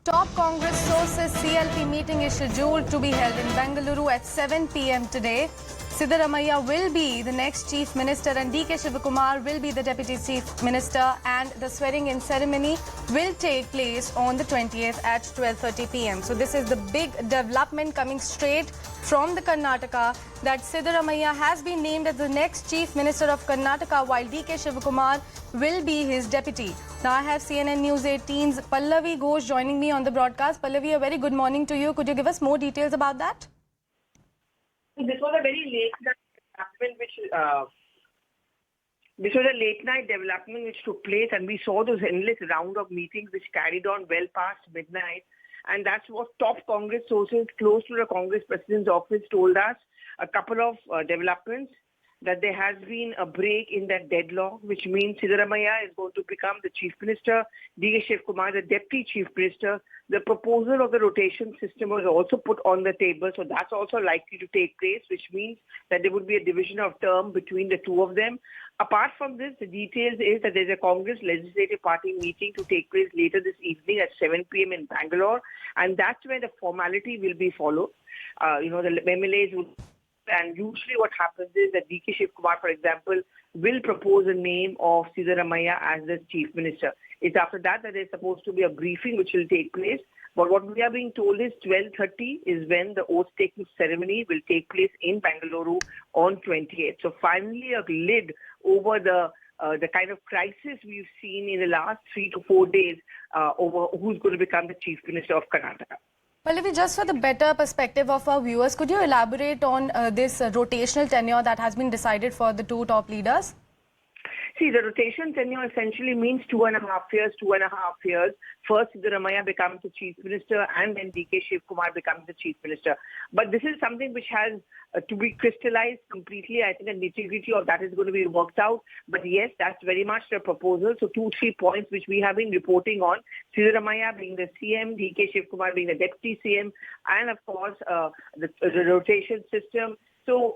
top Congress sources CLP meeting is scheduled to be held in Bengaluru at 7 p.m. today. Siddaramaiah will be the next Chief Minister and D.K. Shivakumar will be the Deputy Chief Minister, and the swearing-in ceremony will take place on the 20th at 12:30 p.m. So this is the big development coming straight from the Karnataka, that Siddaramaiah has been named as the next Chief Minister of Karnataka while D.K. Shivakumar will be his deputy. Now I have CNN News 18's Pallavi Ghosh joining me on the broadcast. Pallavi, a very good morning to you. Could you give us more details about that? This was a very late night development which took place, and we saw those endless round of meetings which carried on well past midnight. And that's what top Congress sources close to the Congress President's office told us. A couple of developments, that there has been a break in that deadlock, which means Siddaramaiah is going to become the Chief Minister, D.K. Shivakumar the Deputy Chief Minister. The proposal of the rotation system was also put on the table, so that's also likely to take place, which means that there would be a division of term between the two of them. Apart from this, the details is that there's a Congress Legislative Party meeting to take place later this evening at 7 p.m. in Bangalore, and that's where the formality will be followed. The MLAs will. And usually what happens is that D.K. Shivakumar, for example, will propose a name of Siddaramaiah as the Chief Minister. It's after that there's supposed to be a briefing which will take place. But what we are being told is 12:30 is when the oath-taking ceremony will take place in Bengaluru on 28th. So finally a lid over the kind of crisis we've seen in the last 3 to 4 days over who's going to become the Chief Minister of Karnataka. Pallavi, just for the better perspective of our viewers, could you elaborate on this rotational tenure that has been decided for the two top leaders? See, the rotation tenure essentially means 2.5 years. First, Siddaramaiah becomes the Chief Minister and then D.K. Shivakumar becomes the Chief Minister. But this is something which has to be crystallized completely. I think the nitty-gritty of that is going to be worked out. But yes, that's very much the proposal. So 2-3 points which we have been reporting on. Siddaramaiah being the CM, D.K. Shivakumar being the Deputy CM, and of course the rotation system. So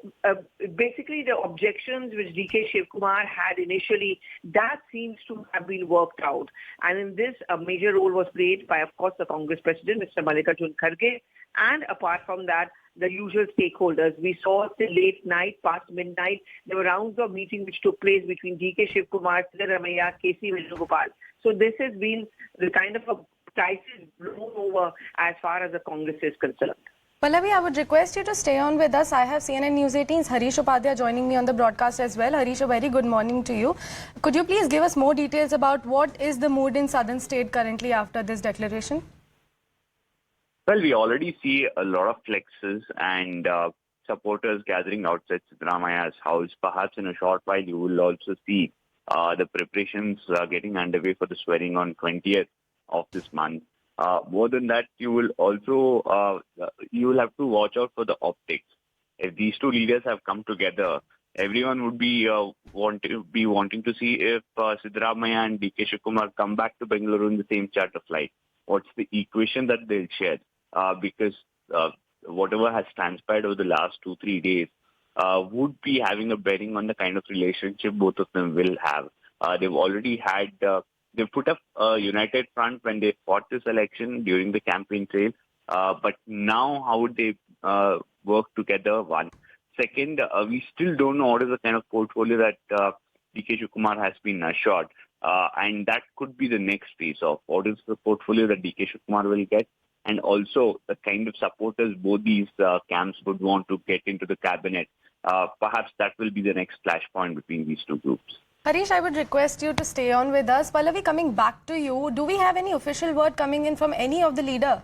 basically the objections which D.K. Shivakumar had initially, that seems to have been worked out. And in this, a major role was played by, of course, the Congress President, Mr. Mallikarjun Kharge. And apart from that, the usual stakeholders. We saw till late night, past midnight, there were rounds of meeting which took place between D.K. Shivakumar, Siddaramaiah, K.C. Venugopal. So this has been the kind of a crisis blown over as far as the Congress is concerned. Pallavi, I would request you to stay on with us. I have CNN News 18's Harish Upadhyay joining me on the broadcast as well. Harish, a very good morning to you. Could you please give us more details about what is the mood in southern state currently after this declaration? Well, we already see a lot of flexes and supporters gathering outside Siddaramaiah's house. Perhaps in a short while, you will also see the preparations getting underway for the swearing on 20th of this month. More than that, you will also you will have to watch out for the optics. If these two leaders have come together, everyone would be wanting to see if Siddaramaiah and D.K. Shivakumar come back to Bengaluru in the same charter flight. What's the equation that they'll share? Because whatever has transpired over the last 2-3 days would be having a bearing on the kind of relationship both of them will have. They've already had. They put up a united front when they fought this election during the campaign trail. But now, how would they work together? One. Second, we still don't know what is the kind of portfolio that D.K. Shivakumar has been assured. And that could be the next phase of what is the portfolio that D.K. Shivakumar will get. And also the kind of supporters both these camps would want to get into the cabinet. Perhaps that will be the next flashpoint between these two groups. Harish, I would request you to stay on with us. Pallavi, coming back to you, do we have any official word coming in from any of the leader?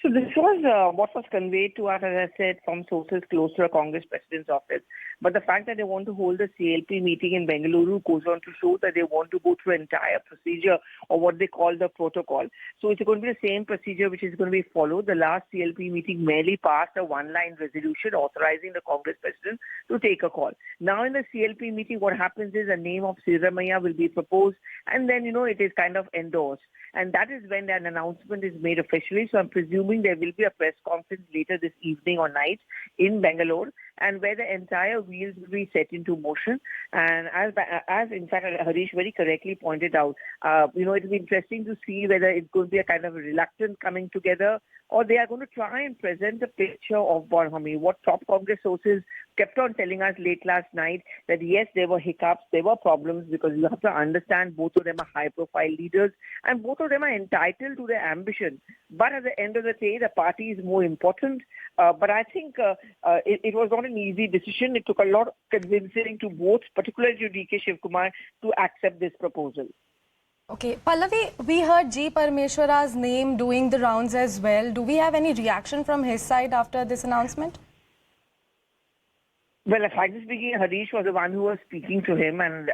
So this was what was conveyed to us, as I said, from sources close to the Congress President's office. But the fact that they want to hold a CLP meeting in Bengaluru goes on to show that they want to go through an entire procedure, or what they call the protocol. So it's going to be the same procedure which is going to be followed. The last CLP meeting merely passed a one-line resolution authorizing the Congress President to take a call. Now in the CLP meeting, what happens is a name of Siddaramaiah will be proposed, and then, it is kind of endorsed. And that is when an announcement is made officially. So I'm presuming there will be a press conference later this evening or night in Bengaluru. and where the entire wheels will be set into motion. And as in fact Harish very correctly pointed out, it'll be interesting to see whether it's going to be a kind of a reluctant coming together, or they are going to try and present a picture of Bonhomie. What top Congress sources kept on telling us late last night, that yes, there were hiccups, there were problems, because you have to understand both of them are high-profile leaders and both of them are entitled to their ambition. But at the end of the day, the party is more important. But I think it was not an easy decision. It took a lot of convincing to both, particularly to DK Shivkumar, to accept this proposal. Okay, Pallavi, we heard G. Parameshwara's name doing the rounds as well. Do we have any reaction from his side after this announcement? Well, frankly speaking, Harish was the one who was speaking to him, and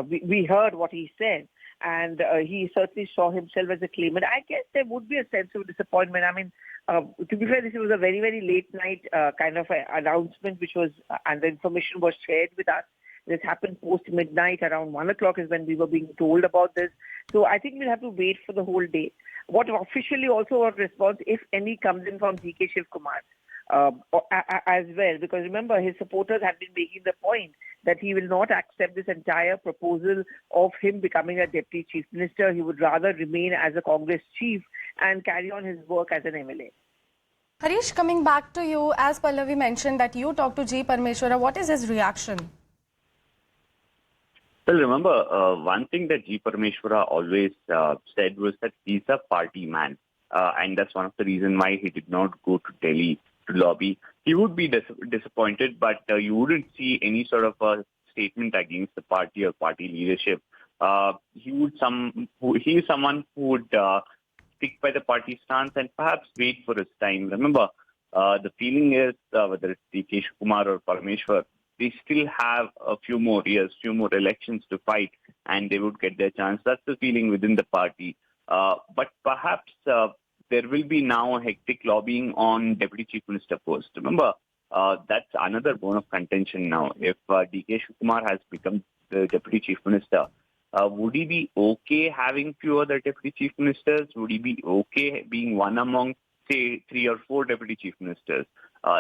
we heard what he said, and he certainly saw himself as a claimant. I guess there would be a sense of disappointment. I mean, to be fair, this was a very, very late night kind of announcement, which was, and the information was shared with us. This happened post-midnight, around 1 o'clock is when we were being told about this. So I think we'll have to wait for the whole day. What officially also a response, if any, comes in from DK Shivkumar as well, because remember, his supporters have been making the point that he will not accept this entire proposal of him becoming a deputy chief minister. He would rather remain as a Congress chief and carry on his work as an MLA. Harish, coming back to you, as Pallavi mentioned that you talked to G. Parameshwara, what is his reaction? Well, remember, one thing that G. Parameshwara always said was that he's a party man. And that's one of the reasons why he did not go to Delhi to lobby. He would be disappointed, but you wouldn't see any sort of a statement against the party or party leadership. He is someone who would stick by the party stance and perhaps wait for his time. Remember, the feeling is whether it's DK Shivkumar or Parameshwar, they still have a few more years, few more elections to fight, and they would get their chance. That's the feeling within the party. But perhaps there will be now a hectic lobbying on Deputy Chief Minister post. Remember, that's another bone of contention now. If DK Shivkumar has become the Deputy Chief Minister, would he be okay having few other Deputy Chief Ministers? Would he be okay being one among, say, 3 or 4 Deputy Chief Ministers?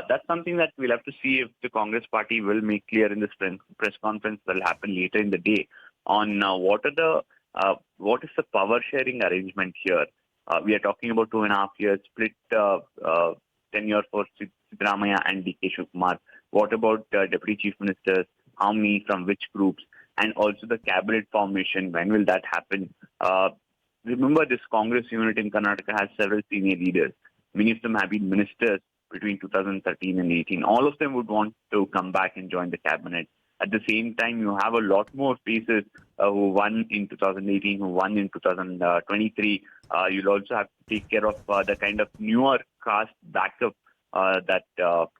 That's something that we'll have to see if the Congress party will make clear in this press conference that will happen later in the day on what is the power sharing arrangement here. We are talking about 2.5 years split tenure for Siddaramaiah and DK Shivkumar. What about Deputy Chief Ministers? How many from which groups? And also the cabinet formation. When will that happen? Remember, this Congress unit in Karnataka has several senior leaders. Many of them have been ministers between 2013 and 18. All of them would want to come back and join the cabinet. At the same time, you have a lot more faces who won in 2018, who won in 2023. You'll also have to take care of the kind of newer caste backup that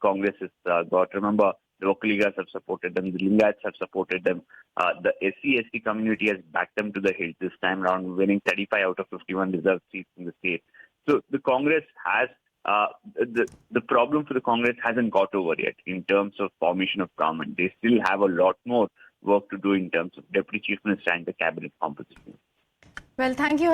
Congress has got. Remember, the Vokaligas have supported them, the Lingayats have supported them. The SC/ST community has backed them to the hilt this time around, winning 35 out of 51 reserved seats in the state. So the Congress has the problem for the Congress hasn't got over yet in terms of formation of government. They still have a lot more work to do in terms of Deputy Chief Minister and the cabinet composition. Well, thank you.